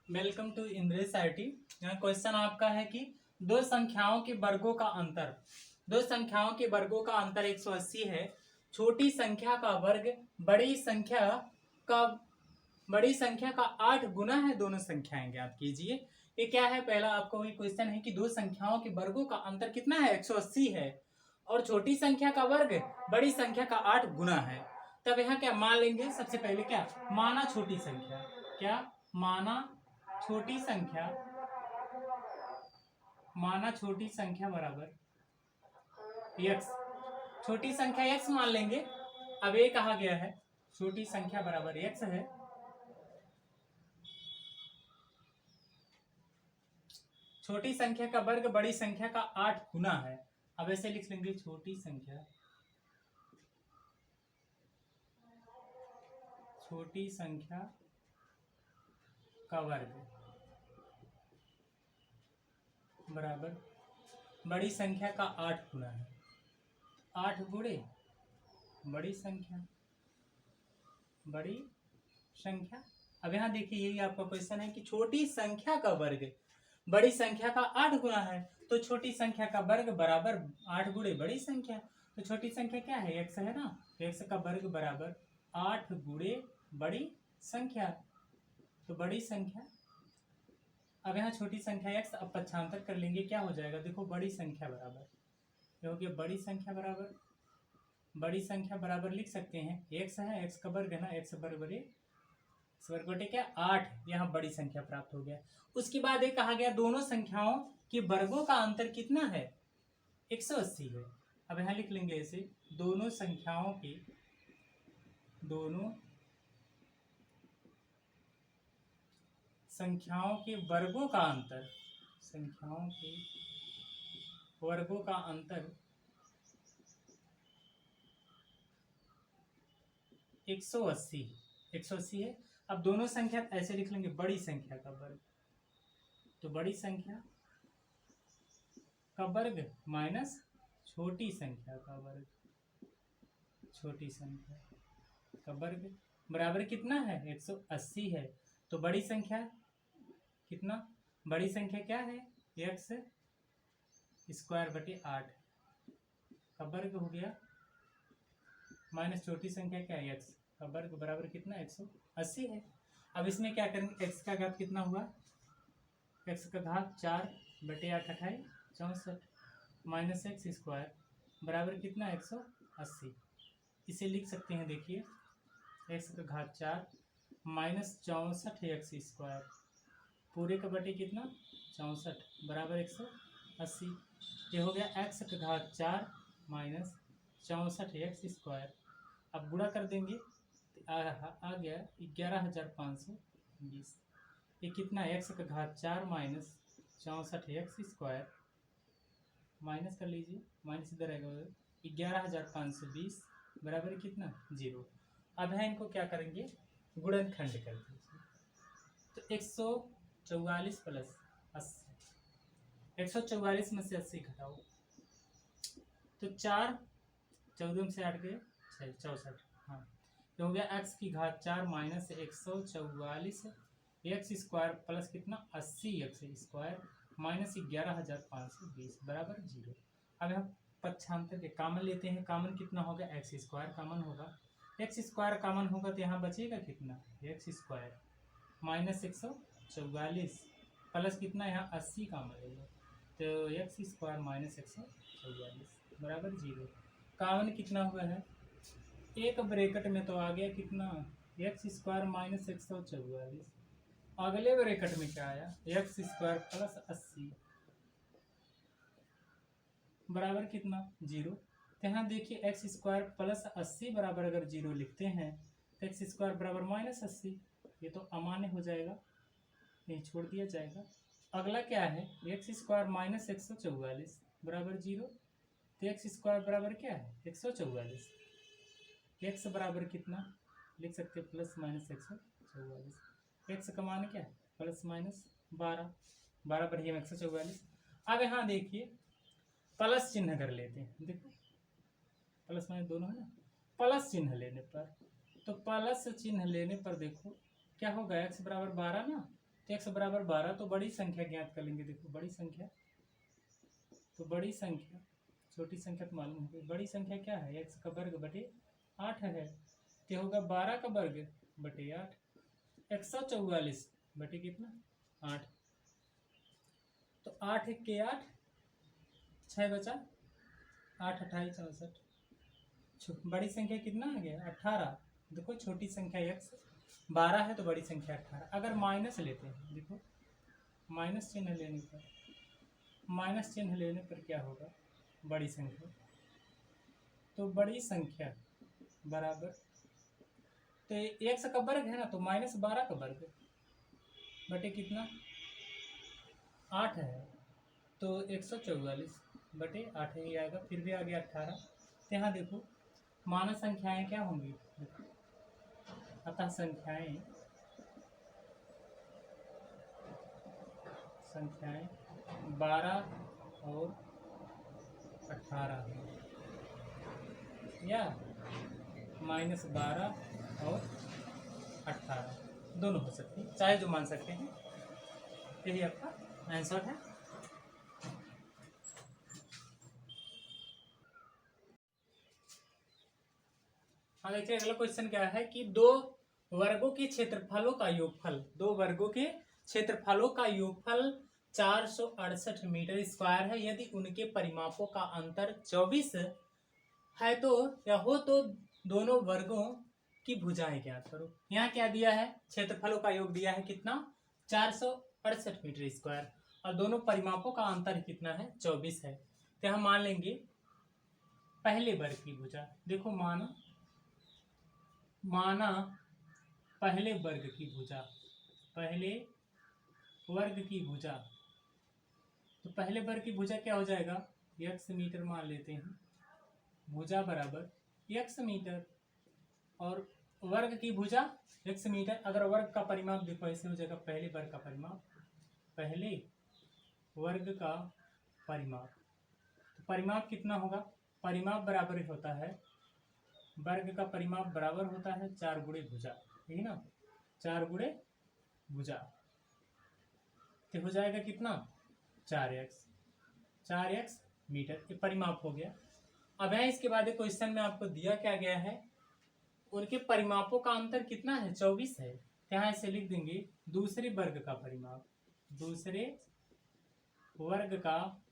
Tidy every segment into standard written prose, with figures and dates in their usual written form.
Welcome to Indresh IT. यहाँ question आपका है कि दो संख्याओं के वर्गों का अंतर। दो संख्याओं के वर्गों का अंतर 180 है। छोटी संख्या का वर्ग बड़ी संख्या का 8 गुना है। दोनों संख्याएं ज्ञात कीजिए। ये क्या है? पहला आपको ये क्वेश्चन है कि दो संख्याओं के वर्गों का अंतर कितना है? 180 है और छोटी संख्या का वर्ग बड़ी संख्या का 8 गुना है। तब यहाँ क्या मान लेंगे? सबसे पहले क्या माना? छोटी संख्या। क्या माना? छोटी संख्या। माना छोटी संख्या बराबर x। छोटी संख्या x मान लेंगे। अब ये कहा गया है छोटी संख्या बराबर x है। छोटी संख्या का वर्ग बड़ी संख्या का 8 गुना है। अब ऐसे लिख लेंगे छोटी संख्या का वर्ग बराबर बड़ी संख्या का 8 गुना है। 8 गुणे बड़ी संख्या। अब यहाँ देखिए यही आपका क्वेश्चन है कि छोटी संख्या का वर्ग बड़ी संख्या का 8 गुना है। तो छोटी संख्या का वर्ग बराबर 8 गुणे बड़ी संख्या। तो छोटी संख्या क्या है? x है ना। x का वर्ग बराबर 8 गुणे बड़ी संख्या। तो बड़ी संख्या। अब यहाँ छोटी संख्या x अब पक्षांतर कर लेंगे, क्या हो जाएगा? देखो बड़ी संख्या बराबर क्योंकि बड़ी संख्या बराबर लिख सकते हैं x है, x का वर्ग है ना। x वर्ग बटे क्या 8। यहाँ बड़ी संख्या प्राप्त हो गया। उसके बाद ये कहा गया दोनों संख्याओं के वर्गों का अंतर कितना है? 180 है। अब यहाँ लिख लेंगे ऐसे दोनों संख्याओं के वर्गों का अंतर 180 है। अब दोनों संख्या ऐसे लिख लेंगे बड़ी संख्या का वर्ग। तो बड़ी संख्या का वर्ग माइनस छोटी संख्या का वर्ग। छोटी संख्या का वर्ग बराबर कितना है? 180 है। तो बड़ी संख्या कितना? बड़ी संख्या क्या है? x स्क्वायर बटे 8 का वर्ग हो गया माइनस छोटी संख्या क्या है? x का वर्ग बराबर कितना? 180 है। अब इसमें क्या करेंगे? x का घात कितना हुआ? x का घात 4 बटे 8 28 64 माइनस x स्क्वायर बराबर कितना? 180। इसे लिख सकते हैं, देखिए x का घात 4 माइनस 64 x स्क्वायर पूरे का बटे कितना? 64 बराबर 180। ये हो गया x का घात 4 माइनस 64 x स्क्वायर। अब गुणा कर देंगे आ गया 11,520। ये कितना है? x का घात 4 माइनस 64 x स्क्वायर माइनस कर लीजिए, माइनस इधर आएगा 11,520 बराबर कितना? 0। अब है इनको क्या करेंगे? गुणनखंड कर दीजिए। तो 144 प्लस 80। 144 में से 80 घटाओ तो 4 14 से 8 गए 64। हाँ तो हो गया x की घात 4 माइनस 144 एक्स स्क्वायर प्लस कितना? 80 एक्स स्क्वायर माइनस 11,520 बराबर 0। अब हम पक्षांतर के कामन लेते हैं। कामन कितना होगा? एक्स स्क्वायर कामन होगा। एक्स स्क्वायर कामन होगा तो यहाँ बचेगा कितना? एक्स स्क्वायर माइनस 144 प्लस कितना? यहाँ 80 कामन लेगा तो एक्स स्क्वायर माइनस 144 बराबर 0। कामन कितना हुआ है? एक ब्रैकेट में तो आ गया कितना? X square minus 144। अगले ब्रैकेट में क्या आया? एक्स स्क्वायर प्लस 80 बराबर कितना? 0। तो यहाँ देखिए एक्स स्क्वायर प्लस 80 बराबर अगर 0 लिखते हैं तो एक्स स्क्वायर बराबर माइनस 80। ये तो अमान्य हो जाएगा, यही छोड़ दिया जाएगा। अगला क्या है? एक्स स्क्वायर माइनस 144 बराबर 0। तो एक्स स्क्वायर बराबर क्या है? 144। एक्स बराबर कितना लिख सकते हैं? Plus minus 144। एक्स का मान क्या है? प्लस माइनस 12 बढ़िया में 144। अब यहाँ देखिए प्लस चिन्ह कर लेते हैं। देखो प्लस माइनस दोनों है ना। प्लस चिन्ह लेने पर देखो क्या होगा? एक्स बराबर 12 ना। तो x बराबर 12, तो बड़ी संख्या ज्ञात कर लेंगे। देखो बड़ी संख्या, तो बड़ी संख्या, छोटी संख्या तो मालूम है, बड़ी संख्या क्या है, x का वर्ग बटे 8 है, तो होगा 12 का वर्ग बटे 8, 144 बटे कितना 8, तो 8 के 8, 6 बचा, 8 28 64, बड़ी संख्या कितना आ गया 18। देखो छोटी संख्या x 12 है तो बड़ी संख्या 18। अगर माइनस लेते हैं, देखो माइनस चिन्ह लेने पर, माइनस चिन्ह लेने पर क्या होगा, बड़ी संख्या, तो बड़ी संख्या बराबर, तो x का वर्ग है ना, तो -12 का वर्ग बटे कितना 8 है, तो 144 बटे 8 ही आएगा। फिर भी आ गया 18। तो यहाँ देखो मानक संख्याएं क्या होंगी, अतः संख्याएं 12 और 18 या -12 और 18 दोनों हो सकते हैं, चाहे जो मान सकते हैं। यही आपका आंसर है। हाँ देखिए अगला क्वेश्चन क्या है कि दो वर्गों के क्षेत्रफलों का योगफल, दो वर्गों के क्षेत्रफलों का योगफल 468 मीटर स्क्वायर है। यदि उनके परिमापों का अंतर 24 है तो या हो तो दोनों वर्गों की भुजाएं ज्ञात करो। यहाँ क्या दिया है, क्षेत्रफलों का योग दिया है कितना 468 मीटर स्क्वायर, और दोनों परिमापों का अंतर कितना है 24 है। तो हम मान लेंगे पहले वर्ग की भुजा, देखो माना पहले वर्ग की भुजा, पहले वर्ग की भुजा, तो पहले वर्ग की भुजा क्या हो जाएगा, x मीटर मान लेते हैं, भुजा बराबर x मीटर, और वर्ग की भुजा x मीटर। अगर वर्ग का परिमाप देखो ऐसे हो जाएगा, पहले वर्ग का परिमाप, पहले वर्ग का परिमाप, तो परिमाप कितना होगा, परिमाप बराबर होता है, वर्ग का परिमाप बराबर होता है 4 गुणे भुजा, ठीक है ना, 4 गुणे भुजा, तो हो जाएगा कितना 4x मीटर, ये परिमाप हो गया। अब है इसके बाद क्वेश्चन में आपको दिया क्या गया है, उनके परिमापों का अंतर कितना है 24 है, यहाँ इसे लिख देंगे दूसरे वर्ग का परिमाप, दूसरे वर्ग का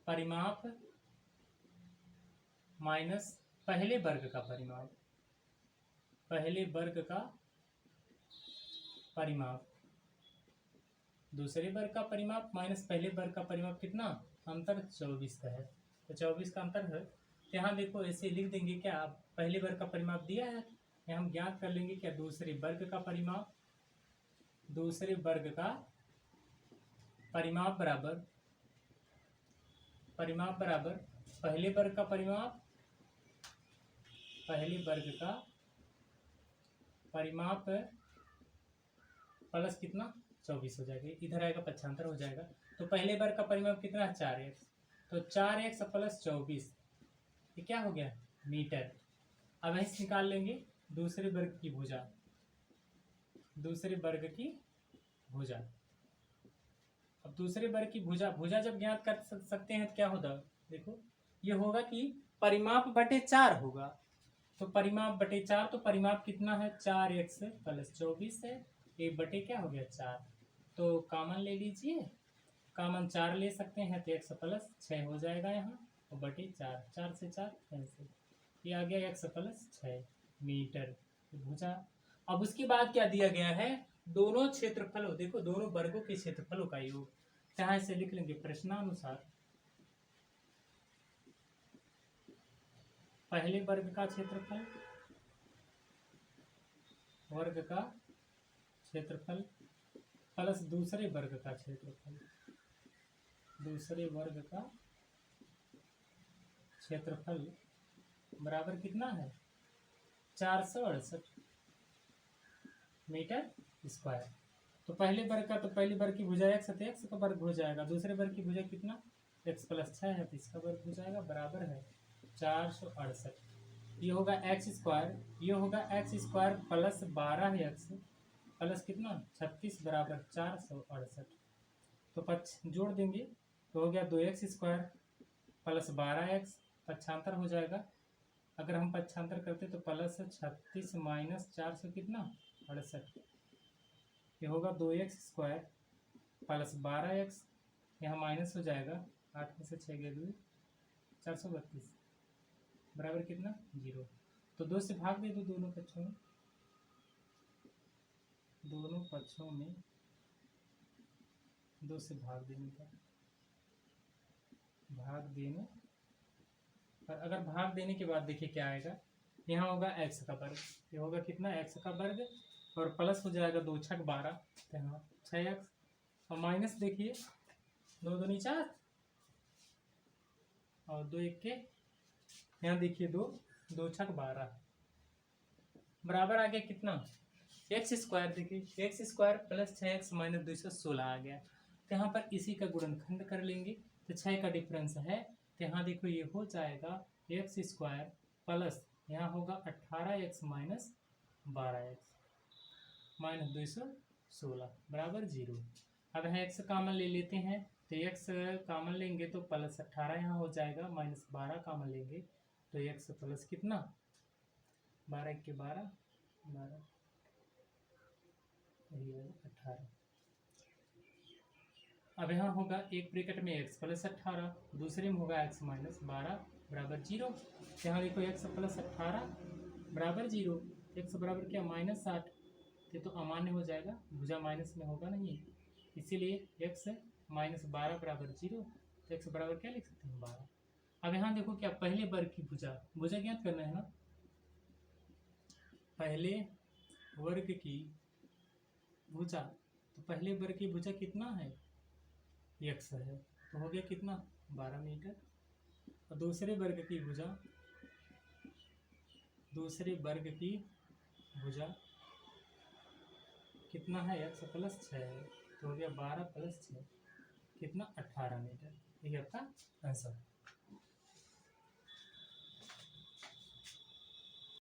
परिमाप माइनस पहले वर्ग का परिमाप, पहले वर्ग का परिमाप, दूसरे वर्ग का परिमाप माइनस पहले वर्ग का परिमाप, कितना अंतर 24 का है, तो 24 का अंतर है। तो यहाँ देखो ऐसे लिख देंगे क्या, पहले वर्ग का परिमाप दिया है, यहाँ हम ज्ञात कर लेंगे क्या दूसरे वर्ग का परिमाप, दूसरे वर्ग का परिमाप बराबर, परिमाप बराबर पहले वर्ग का परिमाप, पहले वर्ग का परिमाप प्लस कितना 24 हो जाएगा, इधर आएगा पक्षांतर हो जाएगा, तो पहले वर्ग का परिमाप कितना है 4x, तो 4x प्लस 24 ये क्या हो गया मीटर। अब ऐसे निकाल लेंगे दूसरे वर्ग की भुजा, दूसरे वर्ग की भुजा, अब दूसरे वर्ग की भुजा जब ज्ञात कर सकते हैं तो क्या होगा, देखो ये होगा कि परिमाप बटे 4 होगा, तो परिमाप बटे 4, तो परिमाप कितना है 4x प्लस 24 है, ये बटे क्या हो गया 4, तो कॉमन ले लीजिए, कॉमन 4 ले सकते हैं तो x प्लस 6 हो जाएगा यहाँ, और बटे 4, 4 से 4 कैंसिल, ये आ गया x प्लस 6 मीटर भुजा। अब उसके बाद क्या दिया गया है, दोनों क्षेत्रफलों, देखो दोनों वर्गों के क्षेत्रफलों का योग, यहाँ से लिख लेंगे प्रश्नानुसार पहले वर्ग का क्षेत्रफल, वर्ग का क्षेत्रफल प्लस दूसरे वर्ग का क्षेत्रफल, दूसरे वर्ग का क्षेत्रफल बराबर कितना है 468 मीटर स्क्वायर। तो पहले वर्ग का, तो पहले वर्ग की भुजा x है तो x का वर्ग हो जाएगा, दूसरे वर्ग की भुजा कितना x प्लस 6 है तो इसका वर्ग हो जाएगा, बराबर है 468, ये होगा x स्क्वायर, ये होगा x square plus 12x plus कितना 36 बराबर 468। तो पक्ष जोड़ देंगे तो हो गया 2x² प्लस 12x, पक्षांतर हो जाएगा। अगर हम पक्षांतर करते तो प्लस 36 माइनस 400 कितना 68, ये होगा 2x² प्लस 12x, यहाँ माइनस हो जाएगा, 8 में से 6 गए 2, 432 बराबर कितना 0। तो 2 से भाग दे दो दोनों पक्षों में, दोनों पक्षों में 2 से भाग देने का, भाग देने पर अगर भाग देने के बाद देखिए क्या आएगा, यहाँ होगा x का वर्ग, ये होगा कितना x का वर्ग, और प्लस हो जाएगा 2 छक 12, तो यहाँ 6x, और माइनस देखिए 2 दूनी 4 और 2 1 के, यहाँ देखिए 2 छक 12 बराबर आ गया कितना x²। देखिए x² प्लस 6x माइनस 216 आ गया। तो यहाँ पर इसी का गुणनखंड कर लेंगे, तो 6 का डिफरेंस है, तो यहाँ देखो ये हो जाएगा x² प्लस यहाँ होगा 18x माइनस 12x माइनस 216 बराबर 0। अब यहाँ x कामन ले लेते हैं, तो x कामन लेंगे तो प्लस 18 यहाँ हो जाएगा, माइनस 12 कामन लेंगे तो x प्लस कितना 12 के 12 18, अब यहाँ होगा एक ब्रैकेट में x प्लस 18, दूसरे में होगा x माइनस 12 बराबर 0। यहाँ देखो x प्लस 18 बराबर 0, x बराबर क्या माइनस 60, ये तो अमान्य हो जाएगा, भुजा माइनस में होगा नहीं, इसीलिए x माइनस 12 बराबर 0, तो x बराबर क्या लिख सकते हैं 12। अब यहाँ देखो क्या पहले वर्ग की भुजा ज्ञात करना है ना, पहले वर्ग की भुजा, तो पहले वर्ग की भुजा कितना है x है, तो हो गया कितना 12 मीटर, और दूसरे वर्ग की भुजा, दूसरे वर्ग की भुजा कितना है x प्लस 6 है, तो हो गया 12 प्लस 6 कितना 18 मीटर। ये आपका आंसर।